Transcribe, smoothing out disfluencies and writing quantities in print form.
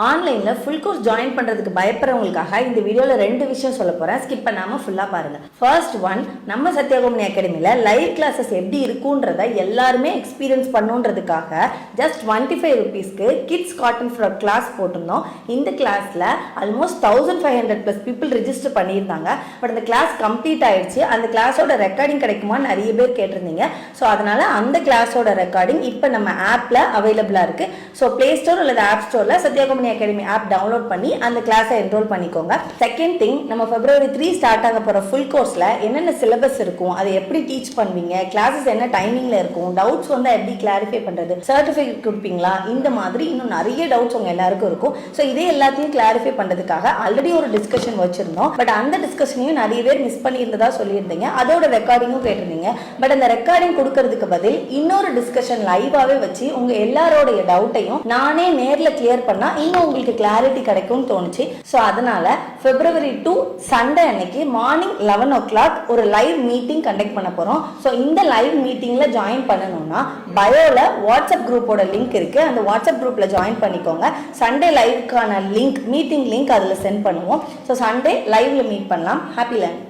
ஆன்லைன்ல full course join பண்றதுக்கு பயப்படுறவங்களுக்காக இந்த வீடியோல ரெண்டு விஷயம் சொல்ல போறேன். ஸ்கிப் பண்ணாம ஃபுல்லா பாருங்க. ஃபர்ஸ்ட் ஒன், நம்ம சத்யாகோமணி அகாடமில லைவ் கிளாஸஸ் எப்படி இருக்குன்றத எல்லாருமே எக்ஸ்பீரியன்ஸ் பண்ணுன்றதுக்காக ஜஸ்ட் 25 rupeesக்கு கிட்ஸ் காட்டன் ஃப்ராக் கிளாஸ் போட்டிருந்தோம். இந்த கிளாஸ்ல ஆல்மோஸ்ட் 1500+ பீப்புள் ரெஜிஸ்டர் பண்ணியிருந்தாங்க. பட் அந்த கிளாஸ் கம்ப்ளீட் ஆயிடுச்சு. அந்த கிளாஸோட ரெக்கார்டிங் கிடைக்குமா நிறைய பேர் கேட்டிருந்தீங்க. ஸோ அதனால அந்த கிளாஸோட ரெக்கார்டிங் இப்போ நம்ம ஆப்ல அவைலபிளா இருக்கு. ஸோ பிளே ஸ்டோர் அல்லது ஆப் ஸ்டோர்ல சத்யாகோமணி அகாடமி ஆப் டவுன்லோட் பண்ணி அந்த கிளாஸை என்ரோல் பண்ணிக்கோங்க. செகண்ட் திங், நம்ம February 3 ஸ்டார்ட் ஆக போற ஃபுல் கோர்ஸ்ல என்னென்ன சிலபஸ் இருக்கும், அதை எப்படி டீச் பண்ணுவீங்க, கிளாஸஸ் என்ன டைமிங்ல இருக்கும், டவுட்ஸ் வந்தா எப்படி கிளாரிஃபை பண்றது, சர்டிஃபிகேட் கொடுப்பீங்களா, இந்த மாதிரி இன்னும் நிறைய டவுட்ஸ் உங்க எல்லாருக்கும் இருக்கும். ஸோ இதே எல்லாத்தையும் கிளாரிஃபை பண்றதுக்காக ஆல்ரெடி ஒரு டிஸ்கஷன் வச்சிருந்தோம். பட் அந்த டிஸ்கஷனையும் நிறைய பேர் மிஸ் பண்ணியிருந்ததா சொல்லியிருந்தீங்க. அதோட ரெக்கார்டிங்கும் கேட்டிருந்தீங்க. பட் அந்த ரெக்கார்டிங் கொடுக்கறதுக்கு பதில் இன்னொரு டிஸ்கஷன் லைவாவே வச்சு உங்க எல்லாரோடைய டவுட்டையும் நானே நேர்ல கிளியர் பண்ணா இன்னும் உங்களுக்கு கிளாரிட்டி கிடைக்கும்னு தோணுச்சு. ஸோ அதனால February 2 சண்டே அன்னைக்கு மார்னிங் 11 o'clock ஒரு லைவ் மீட்டிங் கண்டக்ட் பண்ண போறோம். ஸோ இந்த லைவ் மீட்டிங்ல ஜாயின் பண்ணணும்னா பயோல வாட்ஸ்அப் குரூப்போட லிங்க் இருக்கு. அந்த வாட்ஸ்அப் குரூப்ல ஜாயின் பண்ணிக்கோங்க. சண்டே லைவுக்கான லிங்க், மீட்டிங் லிங்க் அதுல சென்ட் பண்ணுவோம். ஸோ சண்டே லைவ்ல மீட் பண்ணலாம். Happy learning.